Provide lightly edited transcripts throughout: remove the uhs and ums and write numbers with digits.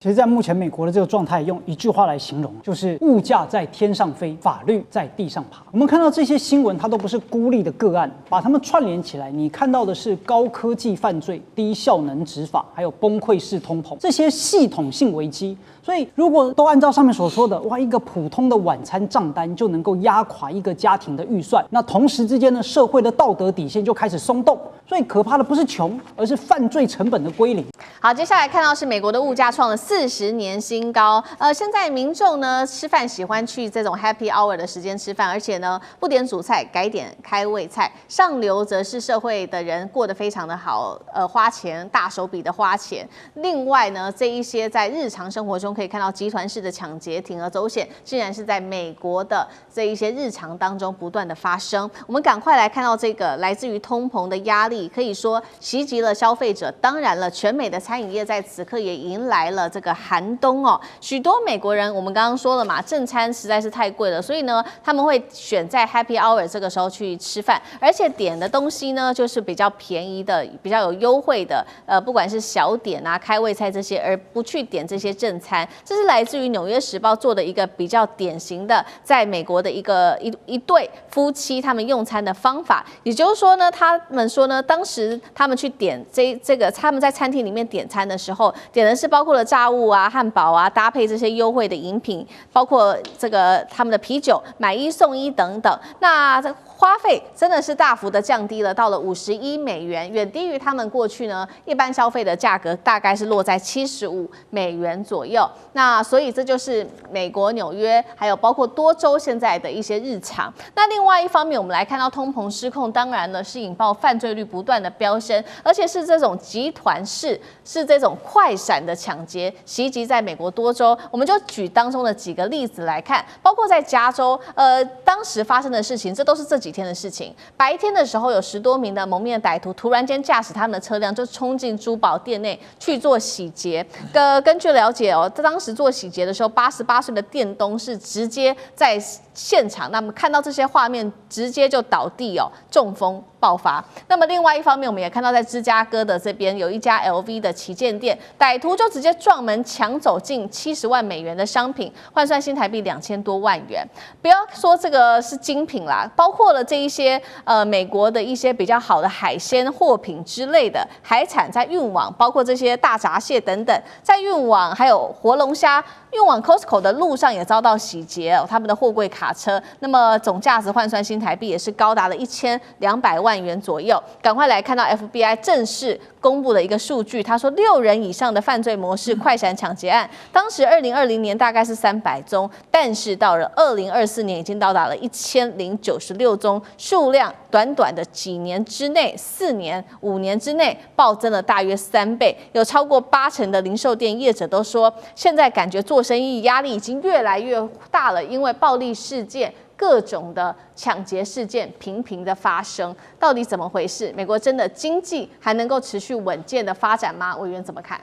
其实，在目前美国的这个状态，用一句话来形容，就是物价在天上飞，法律在地上爬。我们看到这些新闻，它都不是孤立的个案，把它们串联起来，你看到的是高科技犯罪、低效能执法，还有崩溃式通膨这些系统性危机。所以，如果都按照上面所说的，哇，一个普通的晚餐账单就能够压垮一个家庭的预算，那同时之间呢，社会的道德底线就开始松动。所以可怕的不是穷，而是犯罪成本的归零。好，接下来看到是美国的物价创了40年新高。现在民众呢吃饭喜欢去这种 Happy Hour 的时间吃饭，而且呢不点主菜，改点开胃菜。上流则是社会的人过得非常的好，花钱大手笔的花钱。另外呢，这一些在日常生活中可以看到集团式的抢劫、铤而走险，竟然是在美国的这一些日常当中不断的发生。我们赶快来看到这个来自于通膨的压力。可以说袭击了消费者，当然了，全美的餐饮业在此刻也迎来了这个寒冬哦。许多美国人，我们刚刚说了嘛，正餐实在是太贵了，所以呢，他们会选在 Happy Hour 这个时候去吃饭，而且点的东西呢，就是比较便宜的、比较有优惠的，不管是小点啊、开胃菜这些，而不去点这些正餐。这是来自于《纽约时报》做的一个比较典型的，在美国的一对夫妻他们用餐的方法，也就是说呢，他们说呢，当时他们去点这个，他们在餐厅里面点餐的时候，点的是包括了炸物啊、汉堡啊，搭配这些优惠的饮品，包括这个他们的啤酒，买1送1等等。那这花费真的是大幅的降低了，到了51美元，远低于他们过去呢一般消费的价格，大概是落在75美元左右。那所以这就是美国纽约，还有包括多州现在的一些日常。那另外一方面，我们来看到通膨失控，当然呢是引爆犯罪率不断的飙升，而且是这种集团式，是这种快闪的抢劫袭击在美国多州。我们就举当中的几个例子来看，包括在加州，当时发生的事情，这都是这几天的事情。白天的时候，有10多名的蒙面歹徒突然间驾驶他们的车辆就冲进珠宝店内去做洗劫。根据了解哦，当时做洗劫的时候，88岁的店东是直接在现场，那么看到这些画面，直接就倒地哦，中风爆发。那么另外一方面，我们也看到在芝加哥的这边有一家 LV 的旗舰店，歹徒就直接撞门抢走近70万美元的商品，换算新台币2000多万元。不要说这个是精品啦，包括了这一些美国的一些比较好的海鲜货品之类的海产在运往，包括这些大闸蟹等等，在运往还有活龙虾。运往 Costco 的路上也遭到洗劫哦，他们的货柜卡车，那么总价值换算新台币也是高达了1200万元左右。赶快来看到 FBI 正式公布的一个数据，他说6人以上的犯罪模式快闪抢劫案，当时2020年大概是300宗，但是到了2024年已经到达了1096宗，数量短短的几年之内，4年、5年之内暴增了大约3倍，有超过80%的零售店业者都说，现在感觉做生意压力已经越来越大了，因为暴力事件、各种的抢劫事件频频的发生，到底怎么回事？美国真的经济还能够持续稳健的发展吗？委员怎么看？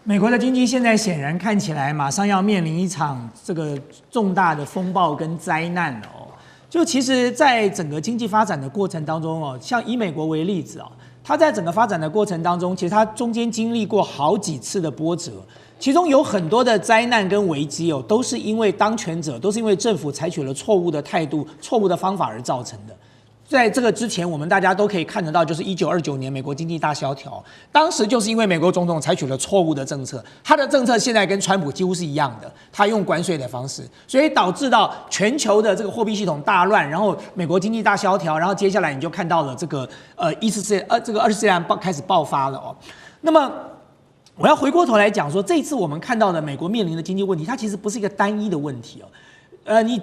美国的经济现在显然看起来马上要面临一场这个重大的风暴跟灾难了哦。就其实，在整个经济发展的过程当中哦，像以美国为例子哦，它在整个发展的过程当中，其实它中间经历过好几次的波折。其中有很多的灾难跟危机哦，都是因为当权者，都是因为政府采取了错误的态度、错误的方法而造成的。在这个之前，我们大家都可以看得到，就是1929年美国经济大萧条，当时就是因为美国总统采取了错误的政策，他的政策现在跟川普几乎是一样的，他用关税的方式，所以导致到全球的这个货币系统大乱，然后美国经济大萧条，然后接下来你就看到了这个二次世界大战开始爆发了哦。那么我要回过头来讲说，这一次我们看到的美国面临的经济问题，它其实不是一个单一的问题哦。你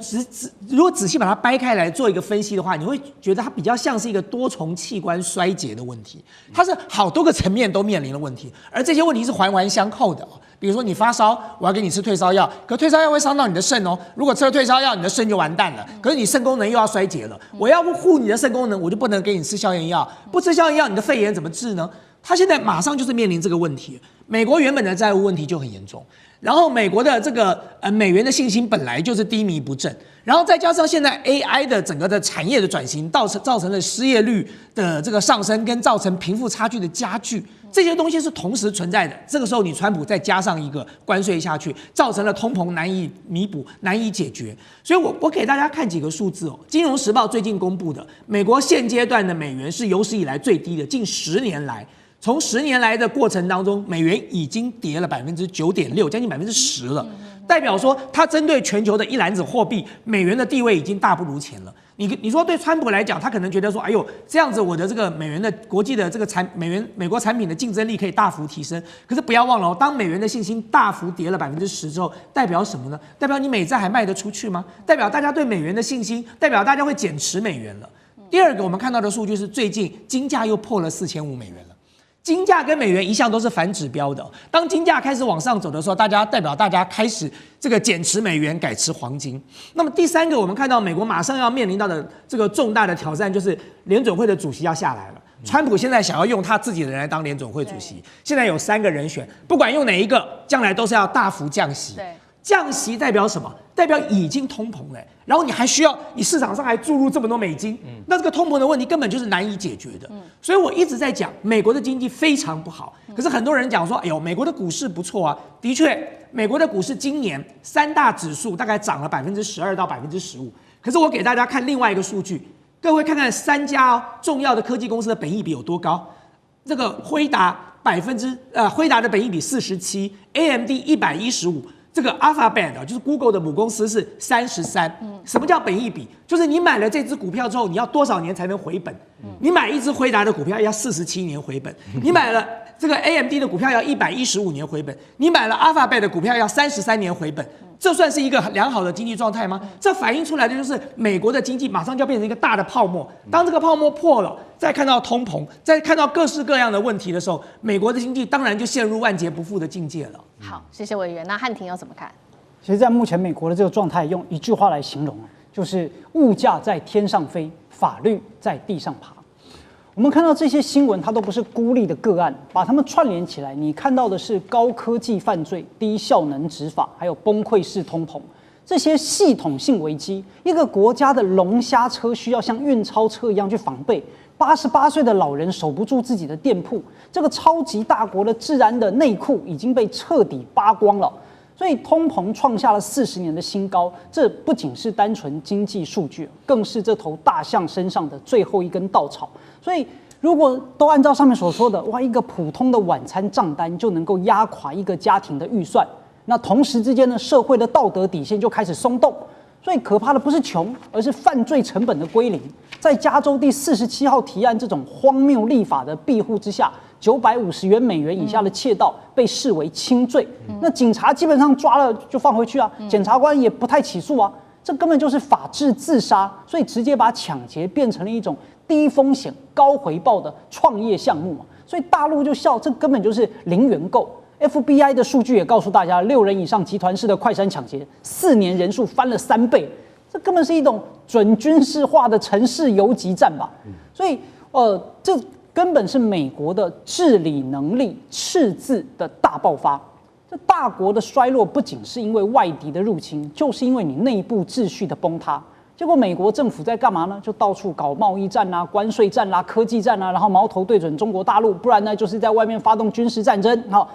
如果仔细把它掰开来做一个分析的话，你会觉得它比较像是一个多重器官衰竭的问题，它是好多个层面都面临了问题，而这些问题是环环相扣的哦。比如说你发烧，我要给你吃退烧药，可退烧药会伤到你的肾哦。如果吃了退烧药，你的肾就完蛋了。可是你肾功能又要衰竭了，我要护你的肾功能，我就不能给你吃消炎药，不吃消炎药，你的肺炎怎么治呢？他现在马上就是面临这个问题。美国原本的债务问题就很严重，然后美国的这个美元的信心本来就是低迷不振，然后再加上现在 AI 的整个的产业的转型，造成了失业率的这个上升，跟造成贫富差距的加剧，这些东西是同时存在的。这个时候你川普再加上一个关税下去，造成了通膨难以弥补、难以解决。所以我给大家看几个数字哦，《金融时报》最近公布的，美国现阶段的美元是有史以来最低的，近10年来。从10年来的过程当中，美元已经跌了9.6%，将近10%了。代表说，它针对全球的一篮子货币，美元的地位已经大不如前了。你说对川普来讲，他可能觉得说，哎呦，这样子我的这个美元的国际的这个美国产品的竞争力可以大幅提升。可是不要忘了哦，当美元的信心大幅跌了10%之后，代表什么呢？代表你美债还卖得出去吗？代表大家对美元的信心，代表大家会减持美元了。第二个，我们看到的数据是最近金价又破了4500美元了。金价跟美元一向都是反指标的，当金价开始往上走的时候，代表大家开始这个减持美元，改持黄金。那么第三个，我们看到美国马上要面临到的这个重大的挑战，就是联准会的主席要下来了。川普现在想要用他自己的人来当联准会主席，现在有3个人选，不管用哪一个，将来都是要大幅降息。降息代表什么？代表已经通膨了，然后你还需要你市场上还注入这么多美金，那这个通膨的问题根本就是难以解决的。所以我一直在讲，美国的经济非常不好。可是很多人讲说，哎呦，美国的股市不错啊。的确，美国的股市今年3大指数大概涨了12%到15%。可是我给大家看另外一个数据，各位看看3家重要的科技公司的本益比有多高。这个辉达的本益比47，AMD 115。这个 Alphabet 就是 Google 的母公司是33。什么叫本益比？就是你买了这只股票之后，你要多少年才能回本？你买一只辉达的股票要47年回本，你买了这个 AMD 的股票要115年回本，你买了 Alphabet 的股票要33年回本。这算是一个良好的经济状态吗？这反映出来的就是美国的经济马上就要变成一个大的泡沫。当这个泡沫破了，再看到通膨，再看到各式各样的问题的时候，美国的经济当然就陷入万劫不复的境界了。好，谢谢委员。那汉庭又怎么看？其实，在目前美国的这个状态，用一句话来形容，就是物价在天上飞，法律在地上爬。我们看到这些新闻，它都不是孤立的个案，把它们串联起来，你看到的是高科技犯罪、低效能执法，还有崩溃式通膨，这些系统性危机，一个国家的龙虾车需要像运钞车一样去防备。88岁的老人守不住自己的店铺，这个超级大国的治安的内裤已经被彻底扒光了。所以通膨创下了40年的新高，这不仅是单纯经济数据，更是这头大象身上的最后一根稻草。所以，如果都按照上面所说的，哇，一个普通的晚餐账单就能够压垮一个家庭的预算，那同时之间呢，社会的道德底线就开始松动。所以可怕的不是穷，而是犯罪成本的归零。在加州第47号提案这种荒谬立法的庇护之下，950美元以下的窃盗被视为轻罪。那警察基本上抓了就放回去啊，检察官也不太起诉啊，这根本就是法治自杀。所以直接把抢劫变成了一种低风险高回报的创业项目嘛。所以大陆就笑，这根本就是零元购。FBI 的数据也告诉大家，6人以上集团式的快闪抢劫，4年人数翻了3倍，这根本是一种准军事化的城市游击战吧。所以，这根本是美国的治理能力赤字的大爆发。这大国的衰落不仅是因为外敌的入侵，就是因为你内部秩序的崩塌。结果美国政府在干嘛呢？就到处搞贸易战啊、关税战啊、科技战啊，然后矛头对准中国大陆，不然呢就是在外面发动军事战争。好。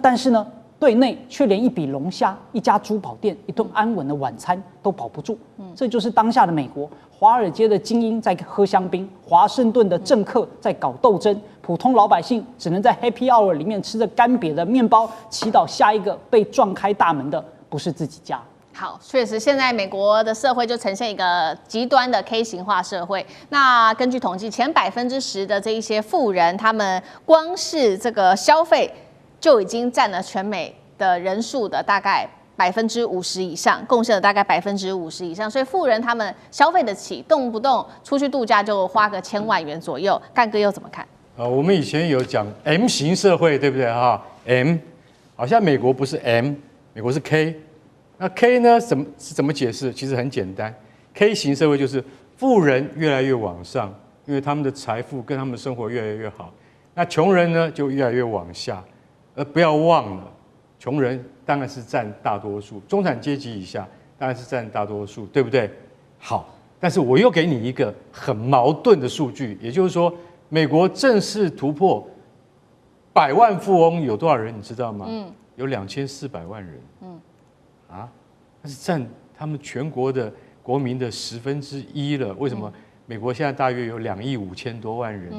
但是呢，对内却连一笔龙虾、一家珠宝店、一顿安稳的晚餐都保不住。这就是当下的美国。华尔街的精英在喝香槟，华盛顿的政客在搞斗争，普通老百姓只能在 Happy Hour 里面吃着干瘪的面包，祈祷下一个被撞开大门的不是自己家。好，确实，现在美国的社会就呈现一个极端的 K 型化社会。那根据统计，前10%的这一些富人，他们光是这个消费就已经占了全美的人数的大概50%以上，贡献了大概50%以上，所以富人他们消费得起，动不动出去度假就花个1000万元左右。干哥又怎么看？我们以前有讲 M 型社会，对不对哈 ？M， 好像美国不是 M， 美国是 K。那 K 呢？怎么解释？其实很简单 ，K 型社会就是富人越来越往上，因为他们的财富跟他们的生活越来越好。那穷人呢就越来越往下。不要忘了，穷人当然是占大多数，中产阶级以下当然是占大多数，对不对？好，但是我又给你一个很矛盾的数据，也就是说，美国正式突破100万富翁有多少人？你知道吗？有2400万人。那是占他们全国的国民的1/10了。为什么？美国现在大约有2亿5千多万人，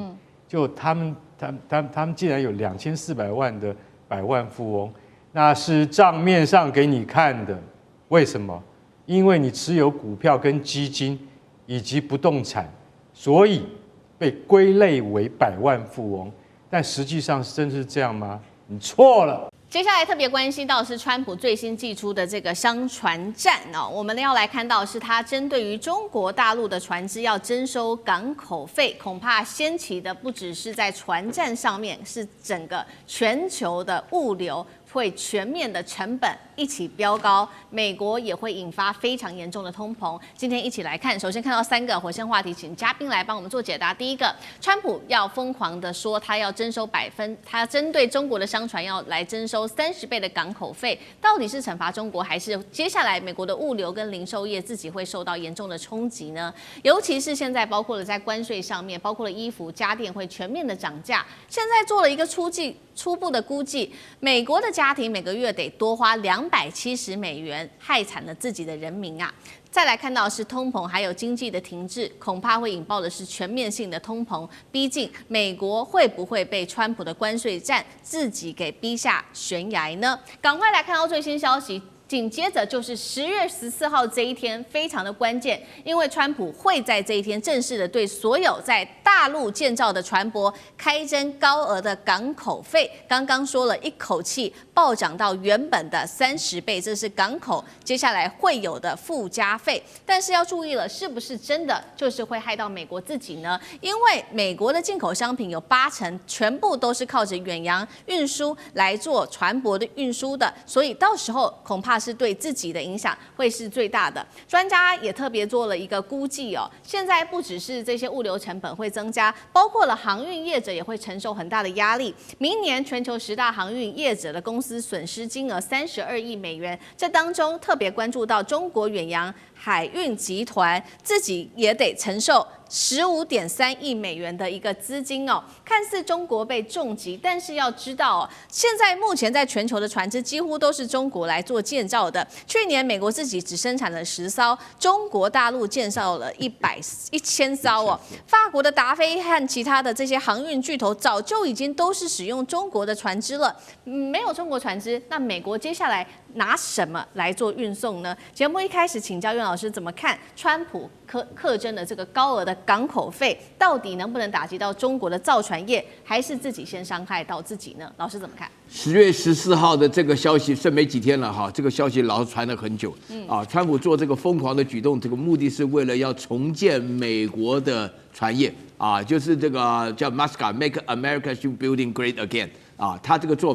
就他们竟然有2400万的100万富翁，那是账面上给你看的。为什么？因为你持有股票跟基金以及不动产，所以被归类为100万富翁。但实际上真是这样吗？你错了。接下来特别关心到是川普最新祭出的这个商船战哦，我们要来看到是他针对于中国大陆的船只要征收港口费，恐怕掀起的不只是在船站上面，是整个全球的物流会全面的成本一起飙高，美国也会引发非常严重的通膨。今天一起来看，首先看到3个火线话题，请嘉宾来帮我们做解答。第一个，川普要疯狂的说他要征收他针对中国的商船要来征收30倍的港口费，到底是惩罚中国，还是接下来美国的物流跟零售业自己会受到严重的冲击呢？尤其是现在包括了在关税上面，包括了衣服、家电会全面的涨价。现在做了一个初步的估计，美国的家庭每个月得多花270美元，害惨了自己的人民啊！再来看到的是通膨，还有经济的停滞，恐怕会引爆的是全面性的通膨。逼近美国会不会被川普的关税战自己给逼下悬崖呢？赶快来看到最新消息。紧接着就是10月14号这一天非常的关键，因为川普会在这一天正式的对所有在大陆建造的船舶开征高额的港口费。刚刚说了，一口气暴涨到原本的30倍，这是港口接下来会有的附加费。但是要注意了，是不是真的就是会害到美国自己呢？因为美国的进口商品有80%全部都是靠着远洋运输来做船舶的运输的，所以到时候恐怕是对自己的影响会是最大的。专家也特别做了一个估计哦，现在不只是这些物流成本会增加，包括了航运业者也会承受很大的压力。明年全球10大航运业者的公司损失金额32亿美元，这当中特别关注到中国远洋海运集团自己也得承受15.3亿美元的一个资金哦。看似中国被重击，但是要知道哦，现在目前在全球的船只几乎都是中国来做建造的。去年美国自己只生产了10艘，中国大陆建造了1000艘哦。法国的达菲和其他的这些航运巨头早就已经都是使用中国的船只了。没有中国船只，那美国接下来拿什么来做运送呢？节目一开始请教苑老师怎么看川普课征的这个高额的港口费，到底能不能打击到中国的造船业，还是自己先伤害到自己呢？老师怎么看？10月14号的这个消息剩没几天了哈，这个消息老传了很久。川普做这个疯狂的举动，这个目的是为了要重建美国的船业啊，就是这个叫 Musk Make America Shipbuilding Great Again。他这个做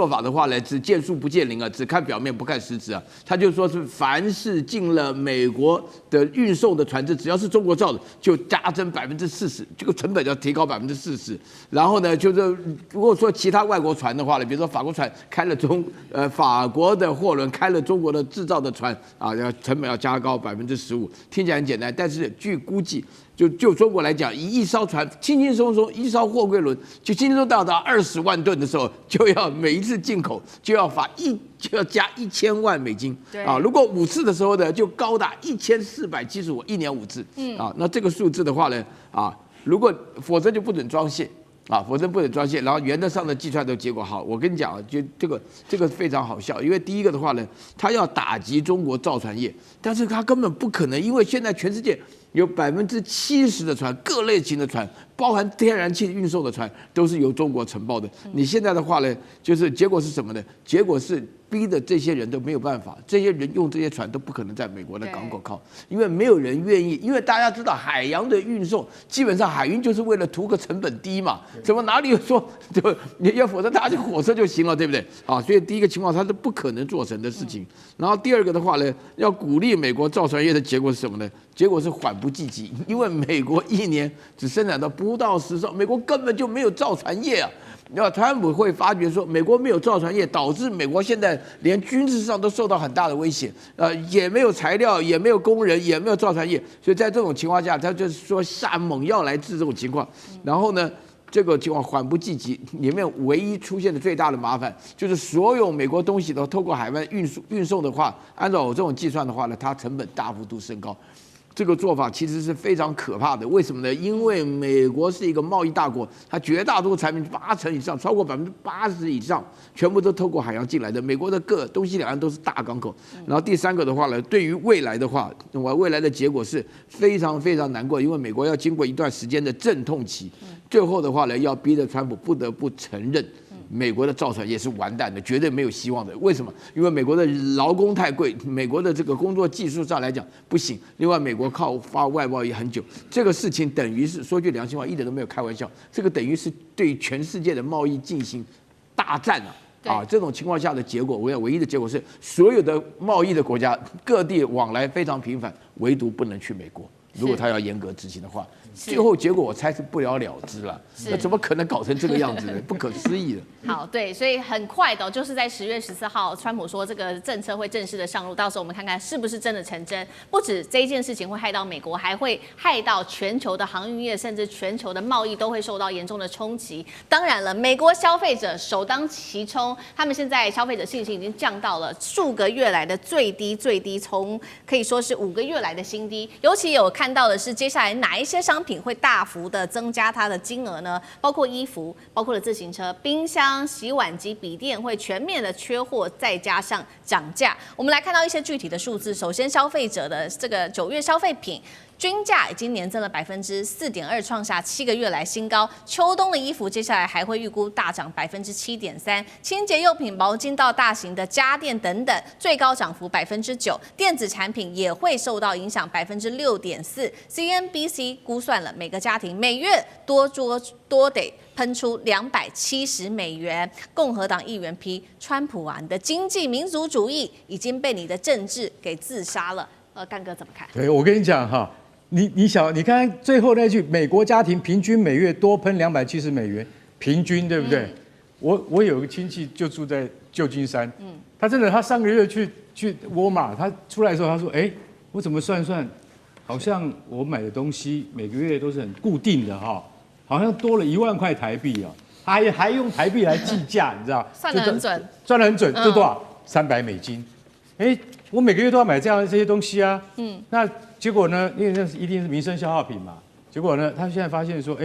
法的话呢，只见树不见林啊，只看表面不看实质啊。他就说是凡是进了美国的运送的船只，只要是中国造的，就加征40%，这个成本要提高40%。然后呢，就是如果说其他外国船的话呢，比如说法国船开了法国的货轮开了中国的制造的船啊，成本要加高15%。听起来很简单，但是据估计。就中国来讲，以一艘船轻轻松松，一艘货柜轮就轻轻松到达20万吨的时候，就要每一次进口就要加1000万美金。如果5次的时候呢，就高达1475，一年5次。那这个数字的话呢，如果否则就不准装卸。否则不能装卸，然后原则上的计算的结果好，我跟你讲，就这个非常好笑，因为第一个的话呢，他要打击中国造船业，但是他根本不可能，因为现在全世界有70%的船，各类型的船，包含天然气运送的船，都是由中国承包的。你现在的话呢，就是结果是什么呢？结果是逼的这些人都没有办法，这些人用这些船都不可能在美国的港口靠，因为没有人愿意，因为大家知道海洋的运送，基本上海运就是为了图个成本低嘛，怎么哪里有说就你要否则大家就火车就行了，对不对？所以第一个情况它是不可能做成的事情。然后第二个的话呢，要鼓励美国造船业的结果是什么呢？结果是缓不济急，因为美国一年只生产到不到10艘，美国根本就没有造船业啊。那川普会发觉说，美国没有造船业，导致美国现在连军事上都受到很大的威胁，也没有材料，也没有工人，也没有造船业，所以在这种情况下，他就是说下猛药来治这种情况。然后呢，这个情况缓不济急，里面唯一出现的最大的麻烦就是所有美国东西都透过海湾运送的话，按照我这种计算的话呢，它成本大幅度升高。这个做法其实是非常可怕的，为什么呢？因为美国是一个贸易大国，它绝大多数产品80%以上，超过80%以上，全部都透过海洋进来的。美国的各东西两岸都是大港口。然后第三个的话呢，对于未来的话，未来的结果是非常非常难过，因为美国要经过一段时间的阵痛期，最后的话呢，要逼着川普不得不承认。美国的造船业是完蛋的，绝对没有希望的。为什么？因为美国的劳工太贵，美国的这个工作技术上来讲不行。另外，美国靠发外贸也很久，这个事情等于是说句良心话，一点都没有开玩笑。这个等于是对全世界的贸易进行大战啊！这种情况下的结果，唯一的结果是所有的贸易的国家各地往来非常频繁，唯独不能去美国。如果他要严格执行的话，最后结果我猜是不了了之了。那怎么可能搞成这个样子呢？不可思议的。好，对，所以很快的，就是在10月14号，川普说这个政策会正式的上路，到时候我们看看是不是真的成真。不止这一件事情会害到美国，还会害到全球的航运业，甚至全球的贸易都会受到严重的冲击。当然了，美国消费者首当其冲，他们现在消费者信心已经降到了数个月来的最低，从可以说是5个月来的新低。尤其有看到的是，接下来哪一些商品会大幅的增加它的金额呢？包括衣服，包括了自行车、冰箱、洗碗机、笔电会全面的缺货，再加上涨价。我们来看到一些具体的数字。首先，消费者的这个9月消费品均价已经年增了4.2%，创下7个月来新高。秋冬的衣服接下来还会预估大涨7.3%，清洁用品、毛巾到大型的家电等等，最高涨幅9%。电子产品也会受到影响6.4%。CNBC 估算了每个家庭每月多得喷出$270。共和党议员批川普啊，你的经济民族主义已经被你的政治给自杀了。干哥怎么看？对，我跟你讲哈，你看看最后那句，美国家庭平均每月多喷$270，平均对不对？我有个亲戚就住在旧金山，他上个月去沃尔玛，他出来的时候他说，我怎么算，好像我买的东西每个月都是很固定的哈，好像多了1万块台币啊，还用台币来计价，你知道？算得很准，算得很准，这多少？$300。我每个月都要买这些东西啊，那结果呢？因为那一定是民生消耗品嘛。结果呢，他现在发现说，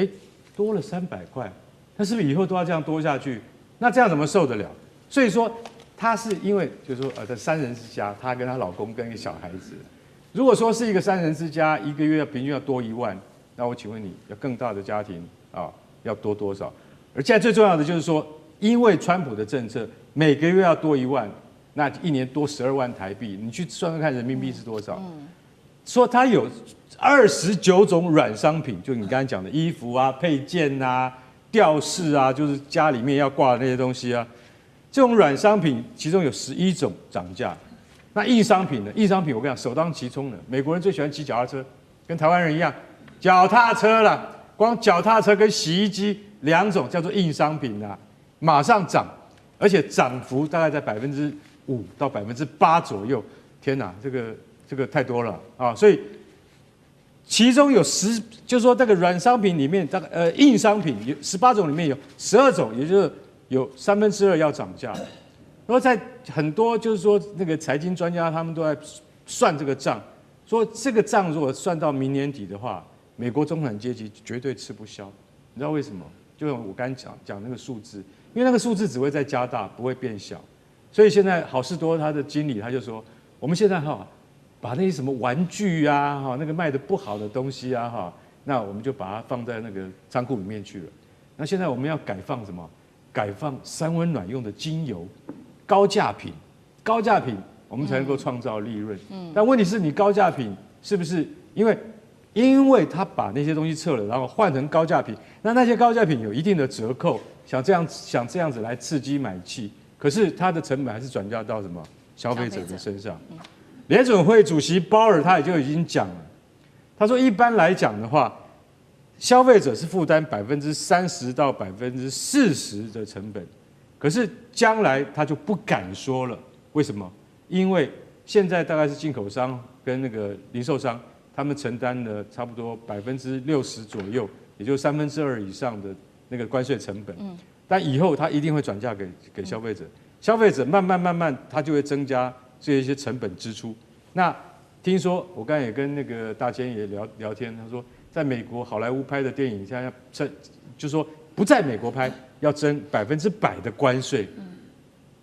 多了300块，他是不是以后都要这样多下去？那这样怎么受得了？所以说，他是因为就是说，在3人之家，她跟她老公跟一个小孩子。如果说是一个3人之家，一个月平均要多1万，那我请问你，要更大的家庭啊，要多多少？而现在最重要的就是说，因为川普的政策，每个月要多1万。那一年多12万台币，你去算算看人民币是多少？说它有29种软商品，就你刚才讲的衣服啊、配件啊、吊饰啊，就是家里面要挂的那些东西啊。这种软商品其中有11种涨价。那硬商品呢？硬商品我跟你讲，首当其冲的，美国人最喜欢骑脚踏车，跟台湾人一样，脚踏车啦，光脚踏车跟洗衣机2种叫做硬商品啊，马上涨，而且涨幅大概在5%到8%左右，天哪，这个太多了啊！所以其中有就是说这个软商品里面，硬商品有18种里面有12种，也就是有2/3要涨价。然后在很多就是说那个财经专家他们都在算这个账，说这个账如果算到明年底的话，美国中产阶级绝对吃不消。你知道为什么？就像我刚才讲那个数字，因为那个数字只会再加大，不会变小。所以现在好事多他的经理他就说，我们现在把那些什么玩具啊那个卖的不好的东西啊那我们就把它放在那个仓库里面去了。那现在我们要改放什么？改放3温暖用的精油，高价品我们才能够创造利润。但问题是你高价品是不是因为他把那些东西撤了，然后换成高价品，那些高价品有一定的折扣，想这样子来刺激买气。可是它的成本还是转嫁到什么消费者的身上？联准会主席鲍尔他也就已经讲了，他说一般来讲的话，消费者是负担30%到40%的成本，可是将来他就不敢说了。为什么？因为现在大概是进口商跟那个零售商，他们承担了差不多60%左右，也就2/3以上的那个关税成本。但以后他一定会转嫁给消费者，消费者慢慢他就会增加这些成本支出。那听说我刚才也跟那个大千也聊天，他说在美国好莱坞拍的电影现在就说不在美国拍要征100%的关税。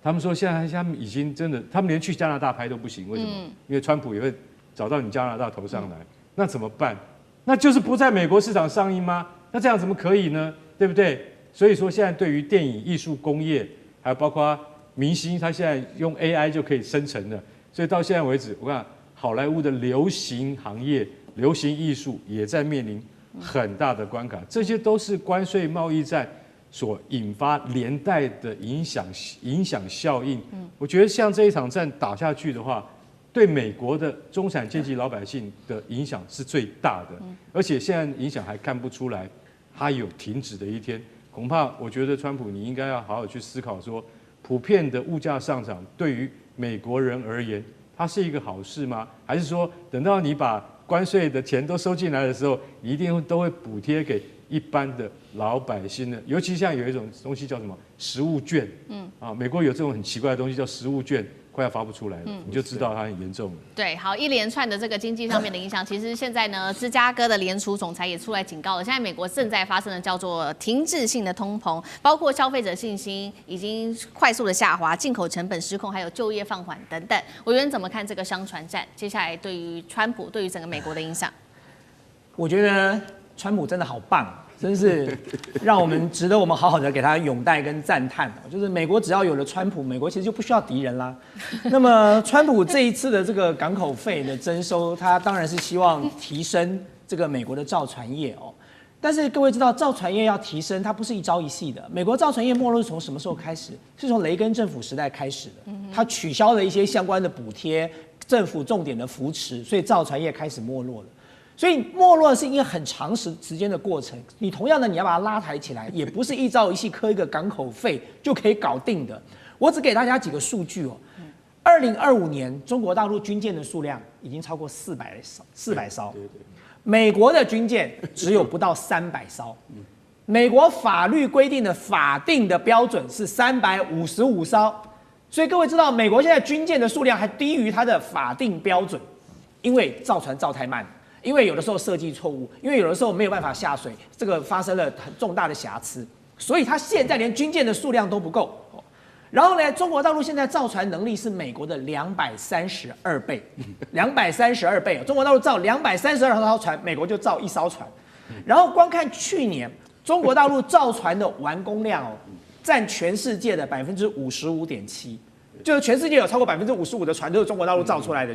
他们说现在他们已经真的，他们连去加拿大拍都不行，为什么？因为川普也会找到你加拿大头上来，那怎么办？那就是不在美国市场上映吗？那这样怎么可以呢？对不对？所以说现在对于电影艺术工业，还有包括明星，他现在用 AI 就可以生成了，所以到现在为止，我看好莱坞的流行行业、流行艺术也在面临很大的关卡，这些都是关税贸易战所引发连带的影响效应。我觉得像这一场战打下去的话，对美国的中产阶级老百姓的影响是最大的，而且现在影响还看不出来，它有停止的一天。恐怕我觉得川普你应该要好好去思考说，普遍的物价上涨对于美国人而言，它是一个好事吗？还是说等到你把关税的钱都收进来的时候，你一定都会补贴给一般的老百姓呢？尤其像有一种东西叫什么食物券，美国有这种很奇怪的东西叫食物券，快要发不出来了，你就知道它很严重了。对，好，一连串的这个经济上面的影响，其实现在呢，芝加哥的联储总裁也出来警告了，现在美国正在发生的叫做停滞性的通膨，包括消费者信心已经快速的下滑，进口成本失控，还有就业放缓等等。委员怎么看这个商船战？接下来对于川普，对于整个美国的影响？我觉得川普真的好棒。真是让我们值得我们好好的给他拥戴跟赞叹。就是美国只要有了川普，美国其实就不需要敌人啦。那么川普这一次的这个港口费的征收，他当然是希望提升这个美国的造船业哦。但是各位知道，造船业要提升，它不是一朝一夕的。美国造船业没落是从什么时候开始？是从雷根政府时代开始的。他取消了一些相关的补贴，政府重点的扶持，所以造船业开始没落了。所以没落是一个很长时间的过程，你同样的你要把它拉抬起来，也不是一朝一夕磕一个港口费就可以搞定的。我只给大家几个数据哦。2025年中国大陆军舰的数量已经超过400艘，美国的军舰只有不到300艘。美国法律规定的法定的标准是355艘，所以各位知道，美国现在军舰的数量还低于它的法定标准，因为造船造太慢。因为有的时候设计错误，因为有的时候没有办法下水，这个发生了很重大的瑕疵，所以它现在连军舰的数量都不够。然后呢，中国大陆现在造船能力是美国的232倍，232倍。中国大陆造232艘船，美国就造1艘船。然后光看去年中国大陆造船的完工量哦，占全世界的55.7%，就是全世界有超过55%的船都是中国大陆造出来的。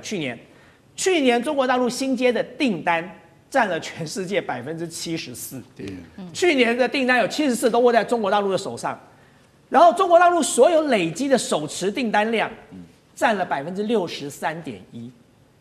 去年中国大陆新接的订单占了全世界74%，去年的订单有74%都握在中国大陆的手上，然后中国大陆所有累积的手持订单量占了63.1%。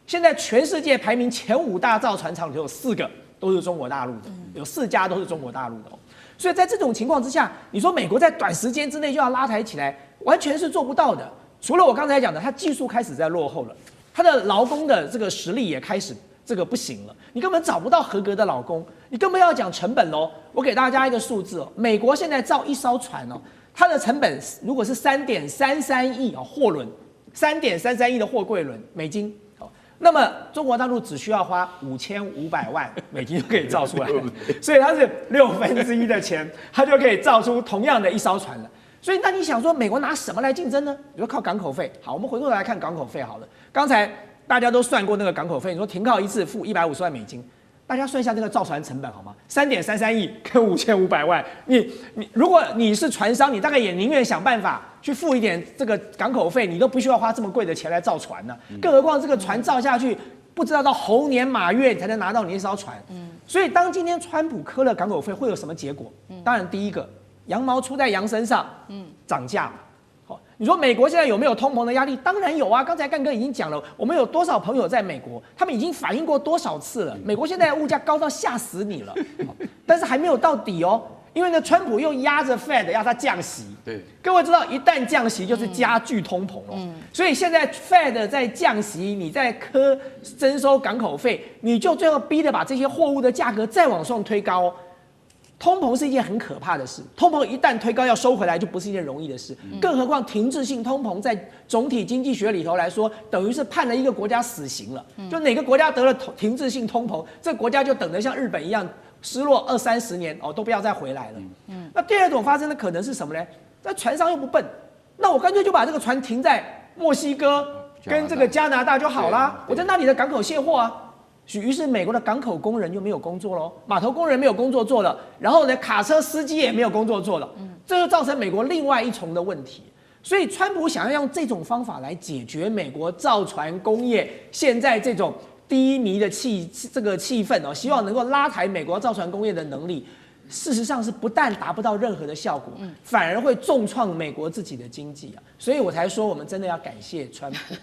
现在全世界排名前5大造船厂有4个都是中国大陆的，有4家都是中国大陆的哦。所以在这种情况之下，你说美国在短时间之内就要拉抬起来，完全是做不到的。除了我刚才讲的，它技术开始在落后了。他的劳工的这个实力也开始这个不行了，你根本找不到合格的劳工，你更不要讲成本喽。我给大家一个数字哦，美国现在造1艘船哦，它的成本如果是3.33亿哦货轮，3.33亿的货柜轮美金哦，那么中国大陆只需要花5500万美金就可以造出来了，所以它是1/6的钱，它就可以造出同样的1艘船了。所以，那你想说美国拿什么来竞争呢？比如靠港口费。好，我们回过头来看港口费好了。刚才大家都算过那个港口费，你说停靠一次付150万美金，大家算一下这个造船成本好吗？3.33亿跟5500万，如果你是船商，你大概也宁愿想办法去付一点这个港口费，你都不需要花这么贵的钱来造船呢。更何况这个船造下去，不知道到猴年马月你才能拿到你那艘船。所以当今天川普磕了港口费，会有什么结果？当然第一个。羊毛出在羊身上，涨价。好，你说美国现在有没有通膨的压力？当然有啊！刚才干哥已经讲了，我们有多少朋友在美国，他们已经反映过多少次了。美国现在的物价高到吓死你了。但是还没有到底哦。因为呢，川普又压着 Fed 要它降息，对，各位知道，一旦降息就是加剧通膨哦。所以现在 Fed 在降息，你在征收港口费，你就最后逼得把这些货物的价格再往上推高哦。通膨是一件很可怕的事，通膨一旦推高要收回来就不是一件容易的事，更何况停滞性通膨在总体经济学里头来说，等于是判了一个国家死刑了。就哪个国家得了停滞性通膨，这个国家就等着像日本一样失落20-30年哦，都不要再回来了。那第二种发生的可能是什么呢？那船商又不笨，那我干脆就把这个船停在墨西哥跟这个加拿大就好啦，我在那里的港口卸货啊。于是美国的港口工人就没有工作喽，码头工人没有工作做了，然后呢，卡车司机也没有工作做了，这就造成美国另外一重的问题。所以川普想要用这种方法来解决美国造船工业现在这种低迷的气氛哦，希望能够拉抬美国造船工业的能力。事实上是不但达不到任何的效果，反而会重创美国自己的经济啊！所以我才说，我们真的要感谢川普。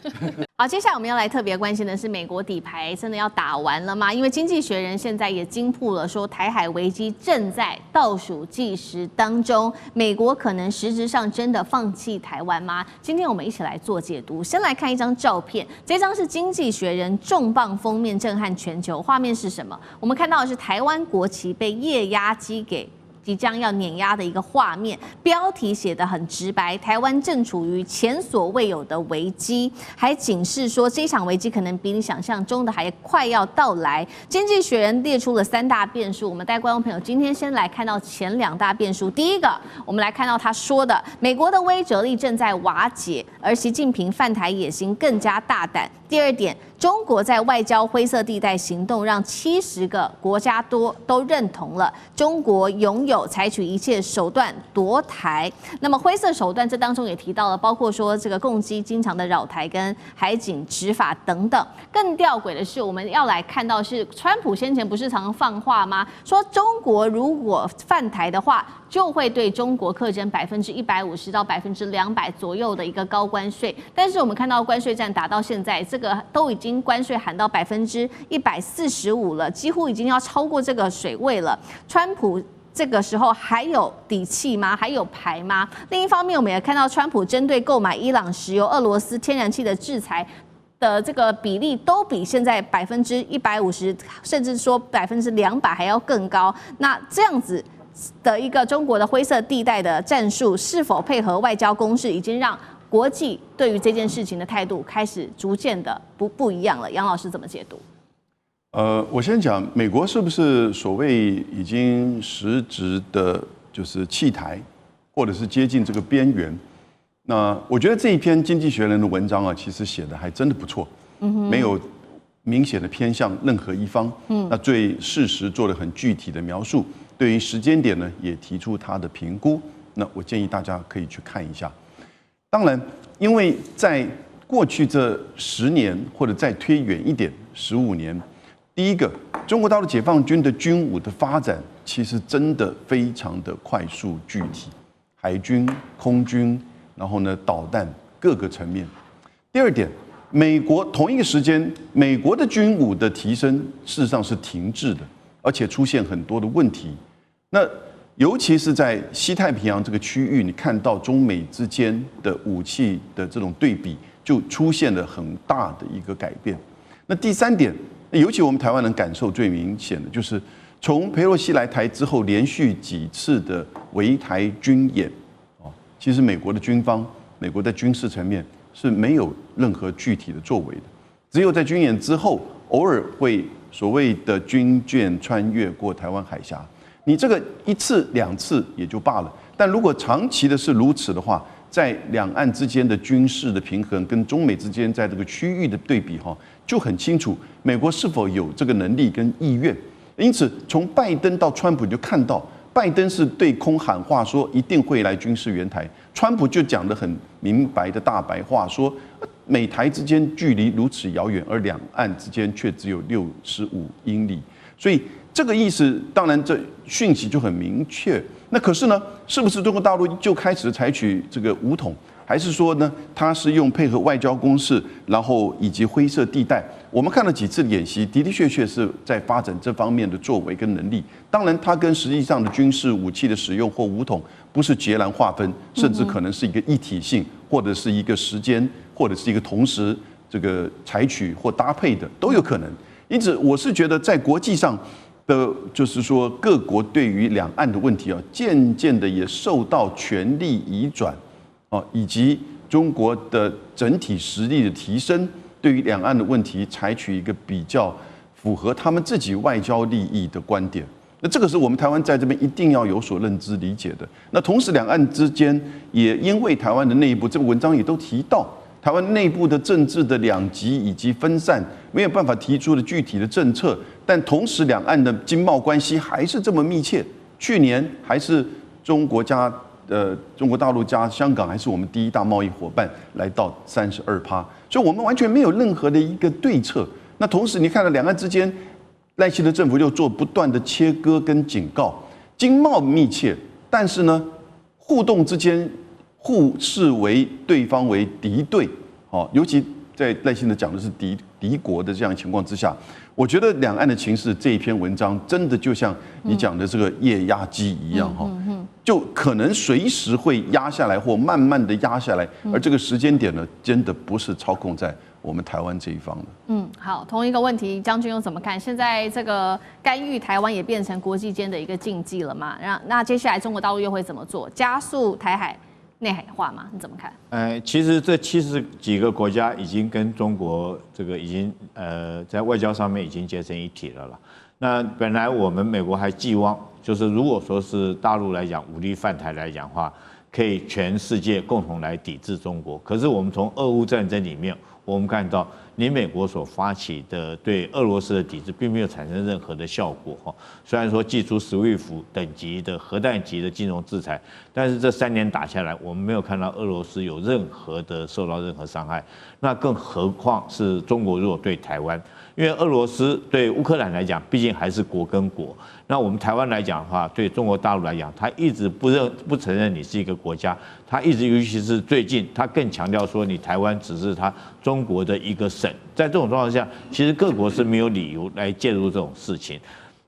好，接下来我们要来特别关心的是，美国底牌真的要打完了吗？因为《经济学人》现在也惊曝了说，台海危机正在倒数计时当中，美国可能实质上真的放弃台湾吗？今天我们一起来做解读。先来看一张照片，这张是《经济学人》重磅封面，震撼全球。画面是什么？我们看到的是台湾国旗被液压机给即将要碾压的一个画面，标题写得很直白，台湾正处于前所未有的危机，还警示说这场危机可能比你想象中的还快要到来。经济学人列出了3大变数，我们带观众朋友今天先来看到前2大变数。第一个，我们来看到他说的，美国的威慑力正在瓦解，而习近平犯台野心更加大胆。第二点，中国在外交灰色地带行动，让70个国家都认同了中国拥有采取一切手段夺台。那么灰色手段这当中也提到了，包括说这个共机经常的扰台跟海警执法等等。更吊诡的是，我们要来看到是川普先前不是常常放话吗？说中国如果犯台的话，就会对中国课征150%到200%左右的一个高关税。但是我们看到关税战打到现在，这个都已经关税喊到145%了，几乎已经要超过这个水位了。川普这个时候还有底气吗？还有牌吗？另一方面，我们也看到川普针对购买伊朗石油、俄罗斯天然气的制裁的这个比例都比现在150%，甚至说200%还要更高。那这样子的一个中国的灰色地带的战术，是否配合外交攻势，已经让国际对于这件事情的态度开始逐渐的不一样了。杨老师怎么解读？我先讲美国是不是所谓已经实质的，就是弃台，或者是接近这个边缘？那我觉得这一篇《经济学人》的文章啊，其实写的还真的不错，没有明显的偏向任何一方。那对事实做了很具体的描述，对于时间点呢，也提出他的评估。那我建议大家可以去看一下。当然，因为在过去这10年，或者再推远一点15年，第一个，中国大陆解放军的军武的发展其实真的非常的快速具体，海军、空军，然后呢导弹各个层面。第二点，美国同一个时间，美国的军武的提升事实上是停滞的，而且出现很多的问题。那尤其是在西太平洋这个区域，你看到中美之间的武器的这种对比，就出现了很大的一个改变。那第3点，尤其我们台湾人感受最明显的，就是从裴洛西来台之后，连续几次的围台军演，其实美国的军方、美国在军事层面是没有任何具体的作为的，只有在军演之后，偶尔会所谓的军舰穿越过台湾海峡。你这个1次2次也就罢了，但如果长期的是如此的话，在两岸之间的军事的平衡跟中美之间在这个区域的对比就很清楚，美国是否有这个能力跟意愿。因此，从拜登到川普就看到，拜登是对空喊话说一定会来军事援台，川普就讲得很明白的大白话说，美台之间距离如此遥远，而两岸之间却只有65英里，所以这个意思，当然这讯息就很明确。那可是呢，是不是中国大陆就开始采取这个武统，还是说呢，它是用配合外交攻势，然后以及灰色地带？我们看了几次演习，的的确确是在发展这方面的作为跟能力。当然，它跟实际上的军事武器的使用或武统不是截然划分，甚至可能是一个一体性，或者是一个时间，或者是一个同时这个采取或搭配的都有可能。因此，我是觉得在国际上的，就是说各国对于两岸的问题啊，渐渐的也受到权力移转啊，以及中国的整体实力的提升，对于两岸的问题采取一个比较符合他们自己外交利益的观点。那这个是我们台湾在这边一定要有所认知理解的。那同时，两岸之间也因为台湾的内部，这个文章也都提到，台湾内部的政治的两极以及分散，没有办法提出的具体的政策。但同时，两岸的经贸关系还是这么密切。去年还是中国大陆加香港还是我们第一大贸易伙伴，来到32%，所以我们完全没有任何的一个对策。那同时，你看到两岸之间，赖清德政府又做不断的切割跟警告，经贸密切，但是呢，互动之间互视为对方为敌对，尤其在赖清德讲的是敌国的这样情况之下，我觉得两岸的情势这一篇文章真的就像你讲的这个液压机一样就可能随时会压下来或慢慢的压下来，而这个时间点呢，真的不是操控在我们台湾这一方的。好，同一个问题，将军又怎么看？现在这个干预台湾也变成国际间的一个禁忌了嘛？那接下来中国大陆又会怎么做？加速台海内海化吗？你怎么看？其实这70几个国家已经跟中国这个已经在外交上面已经结成一体了啦。那本来我们美国还寄望，就是如果说是大陆来讲武力犯台来讲的话，可以全世界共同来抵制中国。可是我们从俄乌战争里面，我们看到你美国所发起的对俄罗斯的抵制，并没有产生任何的效果哈。虽然说祭出SWIFT等级的核弹级的金融制裁，但是这3年打下来，我们没有看到俄罗斯有任何的受到任何伤害。那更何况是中国如果对台湾，因为俄罗斯对乌克兰来讲，毕竟还是国跟国。那我们台湾来讲的话，对中国大陆来讲，他一直不承认你是一个国家，他一直尤其是最近，他更强调说你台湾只是他中国的一个省。在这种状况下，其实各国是没有理由来介入这种事情。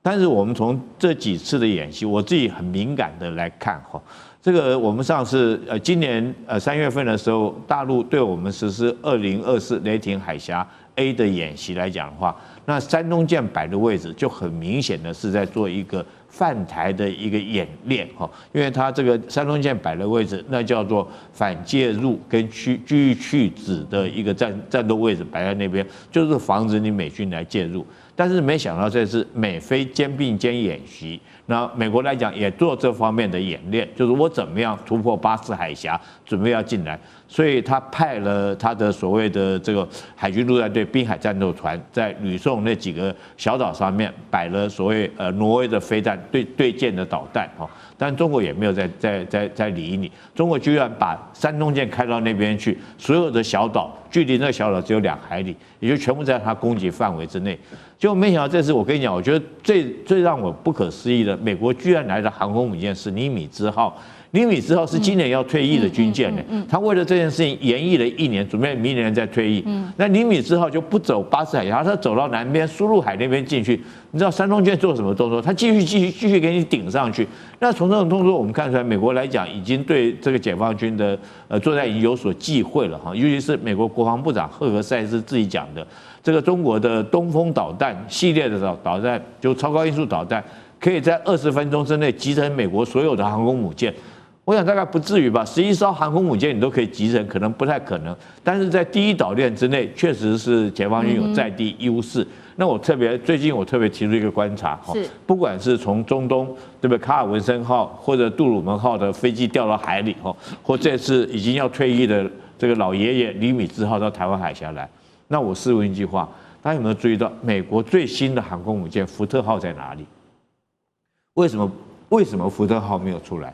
但是我们从这几次的演习，我自己很敏感的来看哈，这个我们上次今年3月份的时候，大陆对我们实施2024雷霆海峡 A 的演习来讲的话，那山东舰摆的位置就很明显的是在做一个犯台的一个演练哈，因为它这个山东舰摆的位置，那叫做反介入跟居域去止的一个战斗位置摆在那边，就是防止你美军来介入。但是没想到这是美菲肩并肩演习，那美国来讲也做这方面的演练，就是我怎么样突破巴士海峡，准备要进来，所以他派了他的所谓的这个海军陆战队滨海战斗船，在吕宋那几个小岛上面摆了所谓挪威的飞弹对舰的导弹哈，但中国也没有在理你，中国居然把山东舰开到那边去，所有的小岛距离那个小岛只有2海里，也就全部在它攻击范围之内。结果没想到这次，我跟你讲，我觉得最让我不可思议的，美国居然来的航空母舰是尼米兹号。尼米兹号是今年要退役的军舰呢，他为了这件事情延役了1年，准备明年再退役。那尼米兹号就不走巴士海峡，他走到南边苏禄海那边进去。你知道山东舰做什么动作？他继续给你顶上去。那从这种动作，我们看出来，美国来讲已经对这个解放军的作战已经有所忌讳了哈。尤其是美国国防部长赫格塞斯自己讲的，这个中国的东风导弹系列的导弹，就超高音速导弹，可以在20分钟之内集成美国所有的航空母舰。我想大概不至于吧，11艘航空母舰你都可以集成，可能不太可能。但是在第一岛链之内，确实是解放军有在地优势。那最近我特别提出一个观察，不管是从中东对不对，卡尔文森号或者杜鲁门号的飞机掉到海里或这次已经要退役的这个老爷爷尼米兹号到台湾海峡来，那我试问一句话，大家有没有注意到美国最新的航空母舰福特号在哪里？为什么福特号没有出来？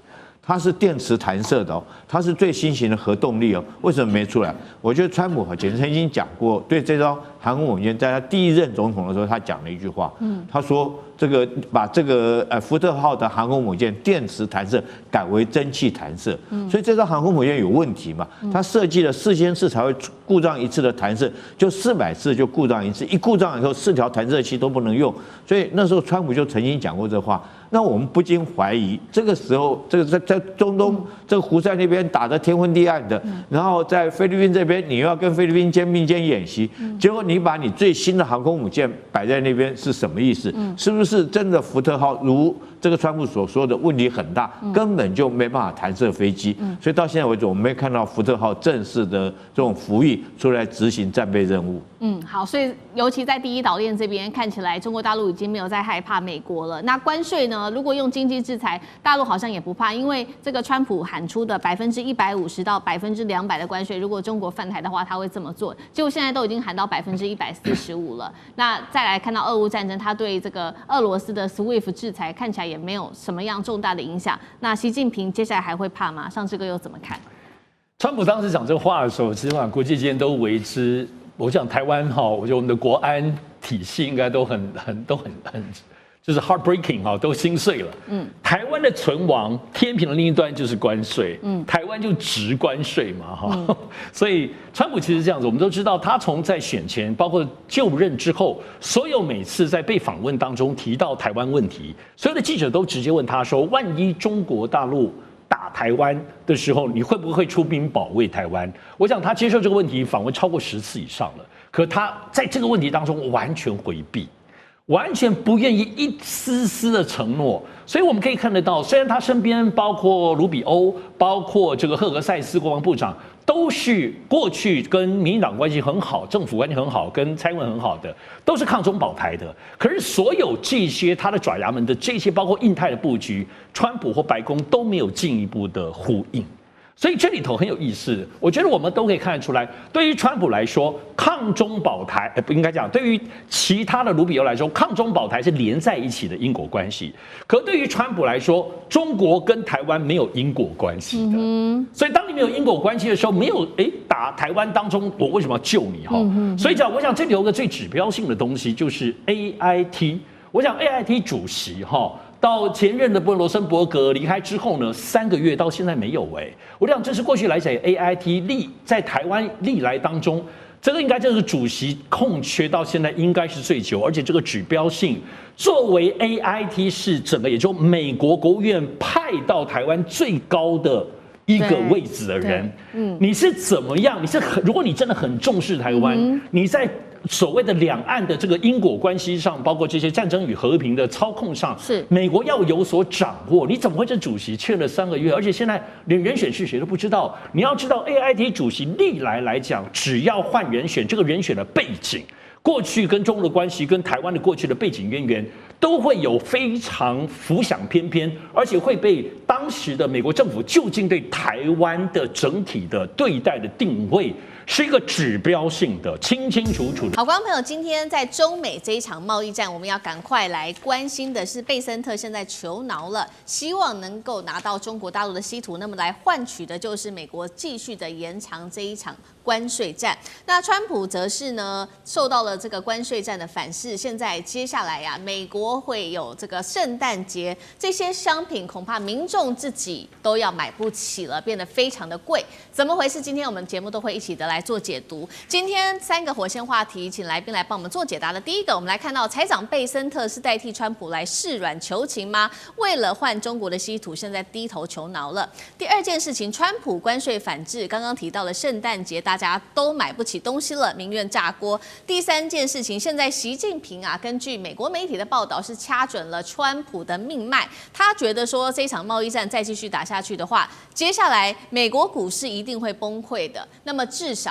它是电磁弹射的哦，它是最新型的核动力哦。为什么没出来？我觉得川普曾经讲过，对这艘航空母舰，在他第一任总统的时候，他讲了一句话，他说把这个福特号的航空母舰电磁弹射改为蒸汽弹射，所以这艘航空母舰有问题嘛？它设计了4000次才会故障一次的弹射，就400次就故障一次，一故障以后4条弹射器都不能用，所以那时候川普就曾经讲过这话。那我们不禁怀疑，这个时候这个在中东这个胡塞那边打得天昏地暗的，然后在菲律宾这边你又要跟菲律宾并肩演习，结果你把你最新的航空母舰摆在那边是什么意思？是不是真的福特号如这个川普所说的问题很大，根本就没办法弹射飞机？所以到现在为止，我们没看到福特号正式的这种服役出来执行战备任务。好，所以尤其在第一岛链这边，看起来中国大陆已经没有再害怕美国了。那关税呢？如果用经济制裁，大陆好像也不怕，因为这个川普喊出的150%到200%的关税，如果中国犯台的话，他会这么做。结果现在都已经喊到145%了。那再来看到俄乌战争，他对这个俄罗斯的 SWIFT 制裁看起来也没有什么样重大的影响。那习近平接下来还会怕吗？上这个又怎么看？川普当时讲这话的时候，其实国际间都为之。我想台湾哈，我觉得我们的国安体系应该都很就是 heartbreaking 哈，都心碎了。台湾的存亡，天平的另一端就是关税。台湾就直关税嘛哈。所以川普其实这样子，我们都知道，他从在选前，包括就任之后，所有每次在被访问当中提到台湾问题，所有的记者都直接问他说：万一中国大陆打台湾的时候，你会不会出兵保卫台湾？我想他接受这个问题访问超过10次以上了，可他在这个问题当中完全回避，完全不愿意一丝丝的承诺。所以我们可以看得到，虽然他身边包括卢比欧，包括这个赫格塞斯国防部长，都是过去跟民进党关系很好、政府关系很好、跟蔡英文很好的，都是抗中保台的。可是所有这些他的爪牙们的这些，包括印太的布局，川普或白宫都没有进一步的呼应。所以这里头很有意思，我觉得我们都可以看得出来，对于川普来说，抗中保台，不应该讲，对于其他的卢比欧来说，抗中保台是连在一起的因果关系。可对于川普来说，中国跟台湾没有因果关系的。所以当你没有因果关系的时候，没有打台湾当中，我为什么要救你哈？所以讲，我想这里有个最指标性的东西，就是 AIT。我想 AIT 主席哈。到前任的罗森伯格离开之后呢，3个月到现在没有我想这是过去来讲 AIT 在台湾历来当中，这个应该就是主席空缺到现在应该是最久，而且这个指标性，作为 AIT 是整个也就美国国务院派到台湾最高的一个位置的人，你是怎么样？如果你真的很重视台湾，你在所谓的两岸的这个因果关系上，包括这些战争与和平的操控上，是美国要有所掌握。你怎么会这主席缺了3个月，而且现在连人选是谁都不知道？你要知道 AIT 主席历来讲，只要换人选，这个人选的背景，过去跟中国的关系，跟台湾的过去的背景渊源，都会有非常浮想翩翩，而且会被当时的美国政府究竟对台湾的整体的对待的定位。是一个指标性的，清清楚楚的。好，观众朋友，今天在中美这一场贸易战，我们要赶快来关心的是，贝森特现在求饶了，希望能够拿到中国大陆的稀土，那么来换取的就是美国继续的延长这一场关税战。那川普则是呢，受到了这个关税战的反噬，现在接下来呀，美国会有这个圣诞节，这些商品恐怕民众自己都要买不起了，变得非常的贵，怎么回事？今天我们节目都会一起的来做解读。今天3个火线话题，请来宾来帮我们做解答的。第一个，我们来看到财长贝森特是代替川普来示软求情吗？为了换中国的稀土，现在低头求饶了。第二件事情，川普关税反制，刚刚提到了圣诞节大家都买不起东西了，民怨炸锅。第三件事情，现在习近平啊，根据美国媒体的报道是掐准了川普的命脉，他觉得说这场贸易战再继续打下去的话，接下来美国股市一定会崩溃的。那么至少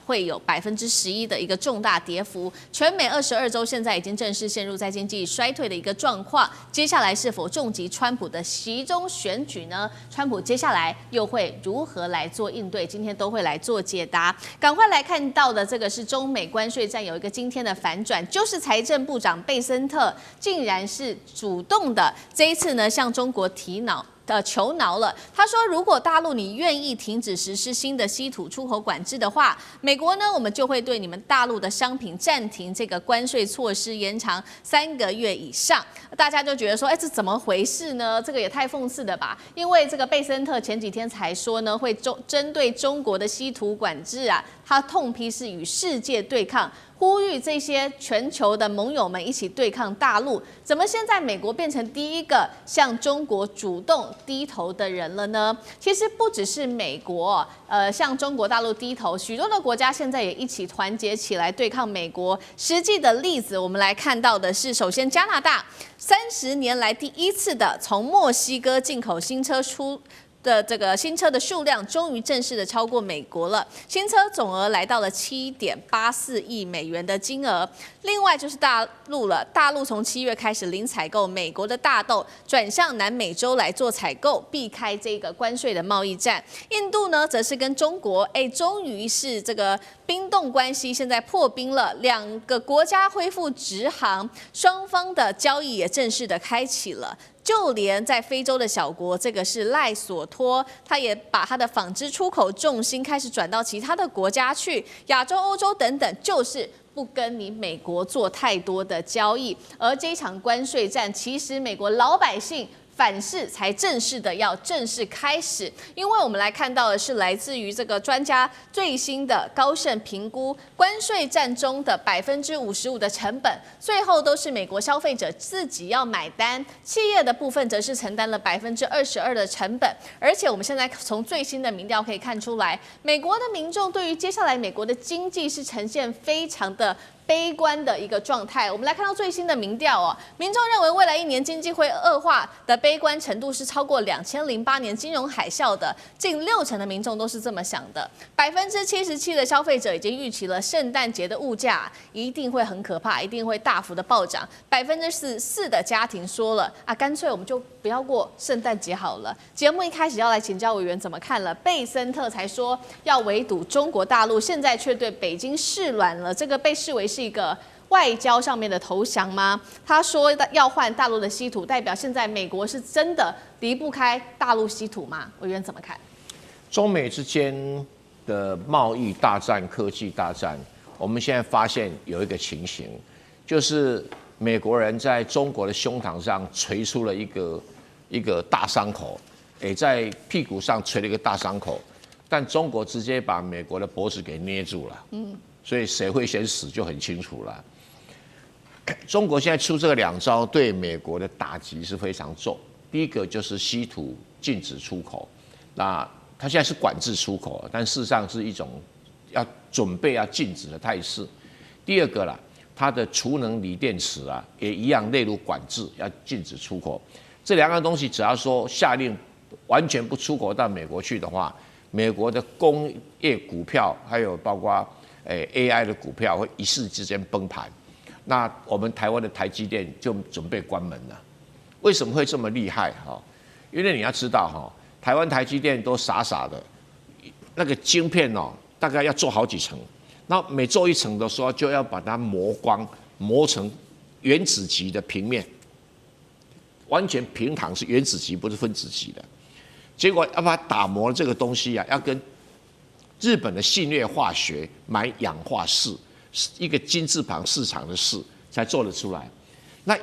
会有11%的一个重大跌幅。全美22州现在已经正式陷入在经济衰退的一个状况。接下来是否重击川普的期中选举呢？川普接下来又会如何来做应对？今天都会来做解答。赶快来看到的这个是中美关税战有一个今天的反转，就是财政部长贝森特竟然是主动的这一次呢向中国提求饶了。他说，如果大陆你愿意停止实施新的稀土出口管制的话，美国呢，我们就会对你们大陆的商品暂停这个关税措施，延长3个月以上。大家就觉得说，这怎么回事呢？这个也太讽刺了吧！因为这个贝森特前几天才说呢，会针对中国的稀土管制啊，他痛批是与世界对抗。呼吁这些全球的盟友们一起对抗大陆。怎么现在美国变成第一个向中国主动低头的人了呢？其实不只是美国，向中国大陆低头，许多的国家现在也一起团结起来对抗美国。实际的例子，我们来看到的是，首先加拿大30年来第一次的从墨西哥进口新车的这个新车的数量终于正式的超过美国了，新车总额来到了7.84亿美元的金额。另外就是大陆了，大陆从7月开始零采购美国的大豆，转向南美洲来做采购，避开这个关税的贸易战。印度呢，则是跟中国，终于是这个冰冻关系现在破冰了，2个国家恢复直航，双方的交易也正式的开启了。就连在非洲的小国，这个是赖索托，他也把他的纺织出口重心开始转到其他的国家去，亚洲、欧洲等等，就是不跟你美国做太多的交易。而这一场关税战，其实美国老百姓反噬才正式的要正式开始，因为我们来看到的是来自于这个专家最新的高盛评估，关税战中的55%的成本，最后都是美国消费者自己要买单，企业的部分则是承担了22%的成本。而且我们现在从最新的民调可以看出来，美国的民众对于接下来美国的经济是呈现非常的悲观的一个状态。我们来看到最新的民调民众认为未来1年经济会恶化的悲观程度是超过2008年金融海啸的，近60%的民众都是这么想的。77%的消费者已经预期了圣诞节的物价一定会很可怕，一定会大幅的暴涨。4%的家庭说了干脆我们就不要过圣诞节好了。节目一开始要来请教委员怎么看了，贝森特才说要围堵中国大陆，现在却对北京示软了，这个被视为是一个外交上面的投降吗？他说要换大陆的稀土，代表现在美国是真的离不开大陆稀土吗？委员怎么看？中美之间的贸易大战、科技大战，我们现在发现有一个情形，就是美国人在中国的胸膛上捶出了一个大伤口，在屁股上捶了一个大伤口，但中国直接把美国的脖子给捏住了。所以谁会先死就很清楚了。中国现在出这个2招，对美国的打击是非常重。第一个就是稀土禁止出口，那它现在是管制出口，但事实上是一种要准备要禁止的态势。第二个啦，它的储能锂电池也一样列入管制，要禁止出口。这2样东西只要说下令完全不出口到美国去的话，美国的工业股票还有包括AI 的股票会一时之间崩盘，那我们台湾的台积电就准备关门了。为什么会这么厉害？因为你要知道台湾台积电都傻傻的，那个晶片大概要做好几层，那每做一层的时候就要把它磨光，磨成原子级的平面，完全平躺是原子级，不是分子级的。结果要把它打磨这个东西要跟日本的信越化学买氧化铯，一个金字旁市场的铯才做得出来。那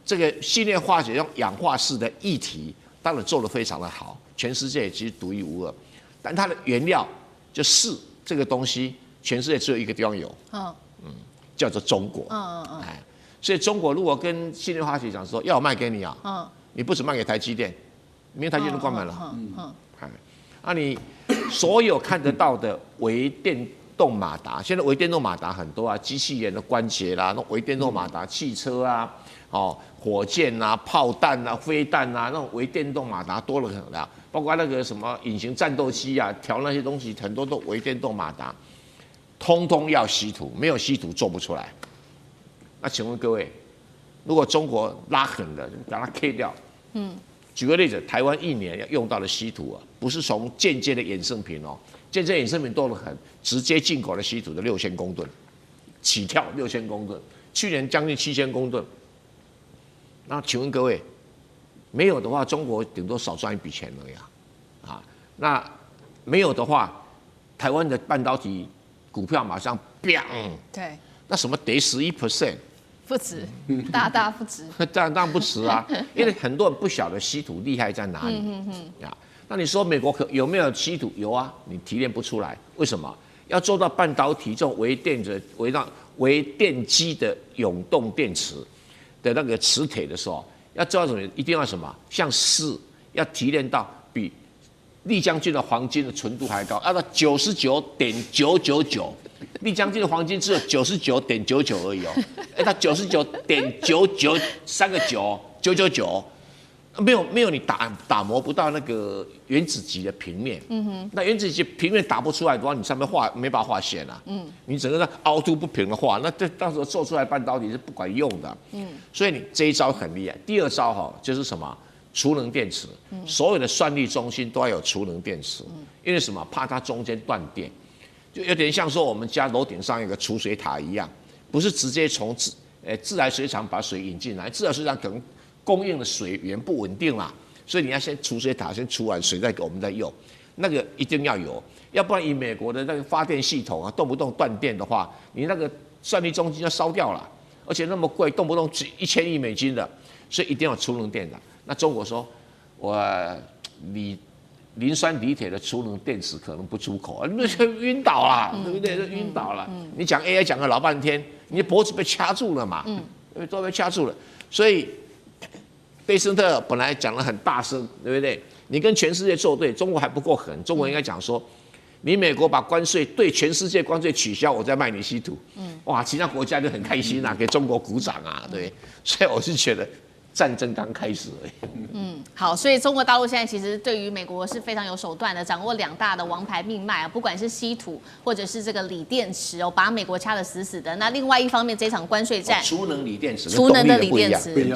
这个信越化学用氧化铯的液体，当然做得非常的好，全世界其实独一无二。但它的原料就铯这个东西，全世界只有一个地方有，叫做中国。所以中国如果跟信越化学讲说要我卖给你你不只卖给台积电，明天台积电都关门了。你所有看得到的微电动马达，现在微电动马达很多机器人的关节啦，那微电动马达、汽车火箭炮弹飞弹那种微电动马达多了很多，包括那个什么隐形战斗机调那些东西，很多都微电动马达，通通要稀土，没有稀土做不出来。那请问各位，如果中国拉狠了，把它 K 掉，举个例子，台湾1年要用到的稀土不是从间接的衍生品间接衍生品多得很，直接进口的稀土的6000公吨，起跳6000公吨，去年将近7000公吨。那请问各位，没有的话，中国顶多少赚一笔钱而已啊。那没有的话，台湾的半导体股票马上砰，对，那什么跌11%，不值，大不值。当然不值啊，因为很多人不晓得稀土厉害在哪里啊。那你说美国有没有稀土？有啊，你提炼不出来，为什么？要做到半导体这种微电机的永动电池的那个磁铁的时候，要做到什么？一定要什么？像铯要提炼到比丽江郡的黄金的纯度还高，要到99.999。丽江郡的黄金只有99.99而已哦，它99.993个999，没有你打磨不到那个原子级的平面。那原子级平面打不出来的话，你上面没办法画线啊。你整个凹凸不平的画，那这到时候做出来半导体是不管用的。所以你这一招很厉害。第二招就是什么？储能电池。所有的算力中心都要有储能电池，因为什么？怕它中间断电。就有点像说我们家楼顶上有个储水塔一样，不是直接从自来水厂把水引进来，自来水厂可能供应的水源不稳定啦，所以你要先储水塔先储完水再给我们再用，那个一定要有，要不然以美国的那个发电系统啊，动不动断电的话，你那个算力中心要烧掉了，而且那么贵，动不动1000亿美金的，所以一定要有储能电的。那中国说，磷酸锂铁的储能电池可能不出口，那就晕倒了，对不对？就晕倒了。你讲 AI 讲了老半天，你的脖子被掐住了嘛？都被掐住了。所以贝斯特本来讲得很大声，对不对？你跟全世界作对，中国还不够狠，中国应该讲说，你美国把关税对全世界关税取消，我再卖你稀土。哇，其他国家就很开心啊，给中国鼓掌啊，对。所以我是觉得。战争刚开始而已。好，所以中国大陆现在其实对于美国是非常有手段的，掌握2大的王牌命脉啊，不管是稀土或者是这个锂电池哦，把美国掐得死死的。那另外一方面，这场关税战，储能锂电池，储能的锂电池，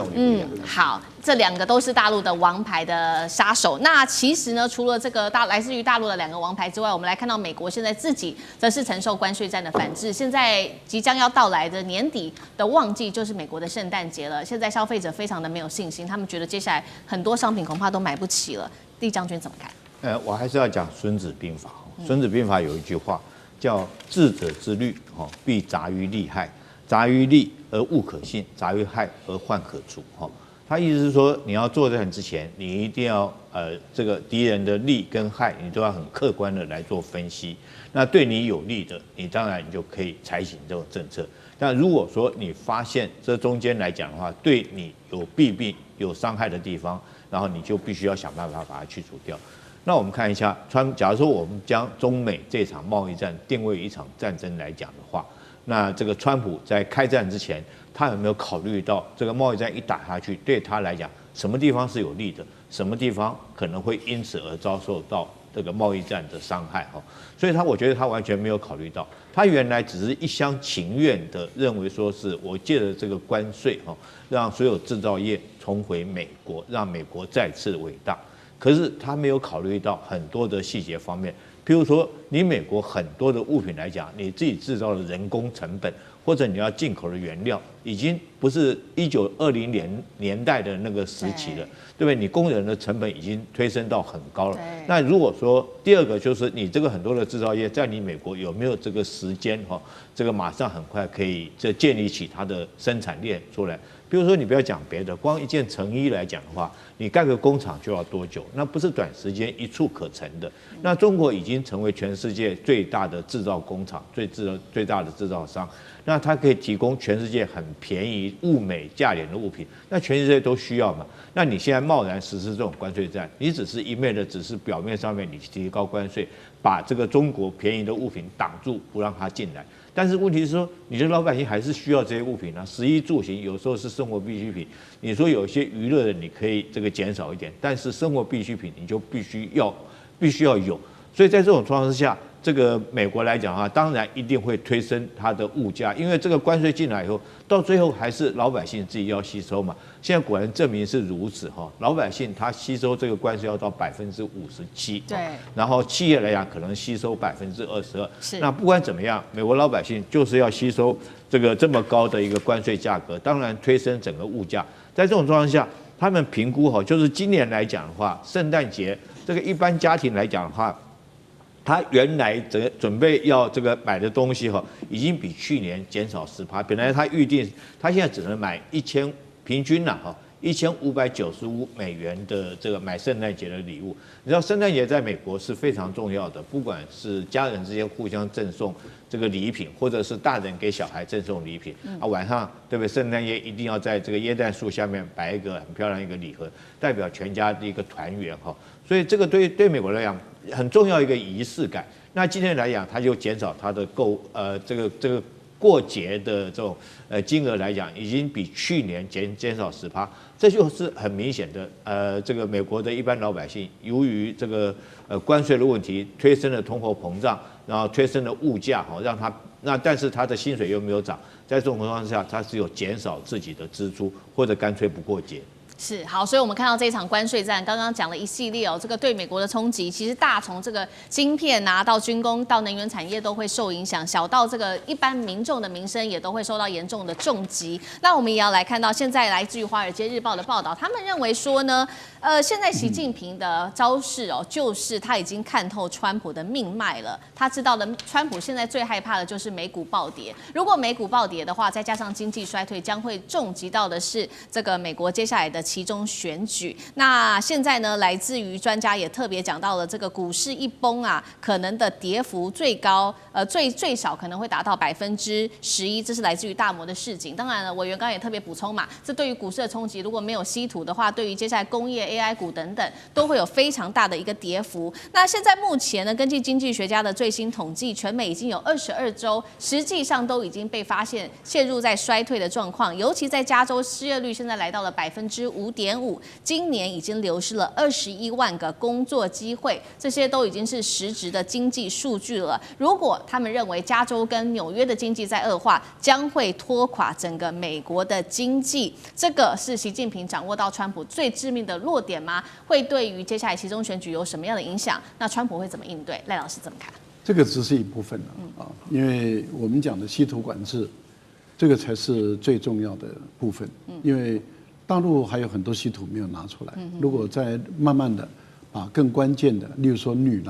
好，这2个都是大陆的王牌的杀手。那其实呢，除了这个来自于大陆的2个王牌之外，我们来看到美国现在自己则是承受关税战的反制。现在即将要到来的年底的旺季就是美国的圣诞节了，现在消费者非常的没有信心，他们觉得接下来很多商品恐怕都买不起了。厉将军怎么看？我还是要讲《孙子兵法》。《孙子兵法》有一句话叫“智者之虑，必杂于利害；杂于利而物可信，杂于害而患可除。”他意思是说，你要做人之前，你一定要这个敌人的利跟害，你都要很客观的来做分析。那对你有利的，你当然你就可以采取这种政策。但如果说你发现这中间来讲的话，对你有弊病、有伤害的地方，然后你就必须要想办法把它去除掉。那我们看一下，假如说我们将中美这场贸易战定位一场战争来讲的话，那这个川普在开战之前，他有没有考虑到这个贸易战一打下去，对他来讲，什么地方是有利的，什么地方可能会因此而遭受到这个贸易战的伤害哈？所以我觉得他完全没有考虑到，他原来只是一厢情愿的认为说是我借着这个关税哈，让所有制造业重回美国，让美国再次伟大。可是他没有考虑到很多的细节方面，譬如说你美国很多的物品来讲，你自己制造的人工成本，或者你要进口的原料，已经不是1920年代的那个时期了，对不对？你工人的成本已经推升到很高了。那如果说第二个就是你这个很多的制造业在你美国有没有这个时间哈，这个马上很快可以建立起它的生产链出来。比如说你不要讲别的，光一件成衣来讲的话，你盖个工厂就要多久？那不是短时间一触可成的。那中国已经成为全世界最大的制造工厂，最大的制造商。那它可以提供全世界很便宜、物美价廉的物品，那全世界都需要嘛？那你现在贸然实施这种关税战，你只是一昧的，只是表面上面你提高关税，把这个中国便宜的物品挡住，不让它进来。但是问题是说，你的老百姓还是需要这些物品啊，食衣住行有时候是生活必需品。你说有一些娱乐的，你可以这个减少一点，但是生活必需品你就必须要有。所以在这种状况之下，这个美国来讲的话，当然一定会推升它的物价，因为这个关税进来以后，到最后还是老百姓自己要吸收嘛。现在果然证明是如此哈，老百姓他吸收这个关税要到57%，对，然后企业来讲可能吸收22%。那不管怎么样，美国老百姓就是要吸收这么高的一个关税价格，当然推升整个物价。在这种状况下，他们评估就是今年来讲的话，圣诞节这个一般家庭来讲的话，他原来准备要这个买的东西已经比去年减少10%。本来他预定，他现在只能买平均1595美元的这个买圣诞节的礼物。你知道圣诞节在美国是非常重要的，不管是家人之间互相赠送这个礼品，或者是大人给小孩赠送礼品，晚上对不对？圣诞夜一定要在这个耶诞树下面摆一个很漂亮一个礼盒，代表全家的一个团圆所以这个对美国来讲很重要一个仪式感。那今天来讲，它就减少它的这个过节的这种金额来讲，已经比去年减少10%，这就是很明显的这个美国的一般老百姓由于这个关税的问题推升了通货膨胀，然后推升了物价让他但是他的薪水又没有涨，在这种情况下，他只有减少自己的支出，或者干脆不过节。是好，所以我们看到这一场关税战，刚刚讲了一系列这个对美国的冲击，其实大从这个晶片到军工到能源产业都会受影响，小到这个一般民众的民生也都会受到严重的重击。那我们也要来看到，现在来自于《华尔街日报》的报道，他们认为说呢，现在习近平的招式就是他已经看透川普的命脉了，他知道的川普现在最害怕的就是美股暴跌，如果美股暴跌的话，再加上经济衰退，将会重击到的是这个美国接下来的期中选举。那现在呢，来自于专家也特别讲到了，这个股市一崩可能的跌幅最高，最少可能会达到11%，这是来自于大摩的市井。当然了，委员刚刚也特别补充嘛，这对于股市的冲击，如果没有稀土的话，对于接下来工业、AI 股等等，都会有非常大的一个跌幅。那现在目前呢，根据经济学家的最新统计，全美已经有22州，实际上都已经被发现陷入在衰退的状况，尤其在加州，失业率现在来到了5.5%。今年已经流失了21万个工作机会，这些都已经是实质的经济数据了。如果他们认为加州跟纽约的经济在恶化，将会拖垮整个美国的经济，这个是习近平掌握到川普最致命的弱点吗？会对于接下来期中选举有什么样的影响？那川普会怎么应对？赖老师怎么看？这个只是一部分因为我们讲的稀土管制，这个才是最重要的部分，因为大陆还有很多稀土没有拿出来，如果再慢慢的把更关键的，例如说铝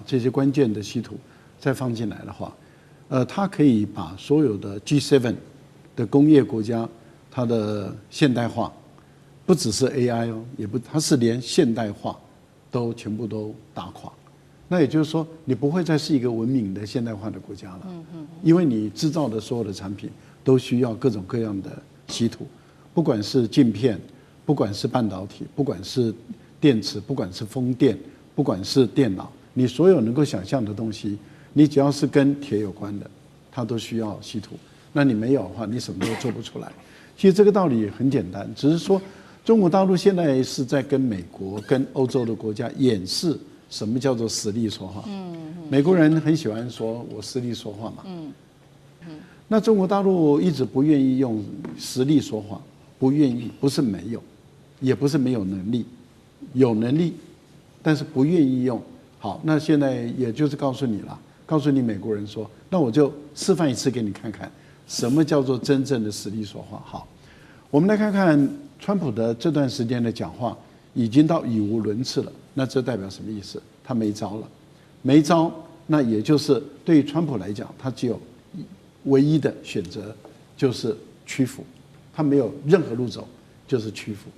这些关键的稀土再放进来的话，它可以把所有的 G7 的工业国家它的现代化，不只是 AI 它是连现代化都全部都打垮。那也就是说，你不会再是一个文明的现代化的国家了，因为你制造的所有的产品都需要各种各样的稀土。不管是镜片，不管是半导体，不管是电池，不管是风电，不管是电脑，你所有能够想象的东西，你只要是跟铁有关的，它都需要稀土。那你没有的话，你什么都做不出来。其实这个道理很简单，只是说中国大陆现在是在跟美国、跟欧洲的国家演示什么叫做实力说话。美国人很喜欢说我实力说话嘛。那中国大陆一直不愿意用实力说话。不愿意，不是没有，也不是没有能力，有能力，但是不愿意用。好，那现在也就是告诉你了，告诉你美国人说，那我就示范一次给你看看，什么叫做真正的实力说话。好，我们来看看川普的这段时间的讲话，已经到语无伦次了。那这代表什么意思？他没招了，没招，那也就是对于川普来讲，他只有唯一的选择，就是屈服。他没有任何路走，就是屈服。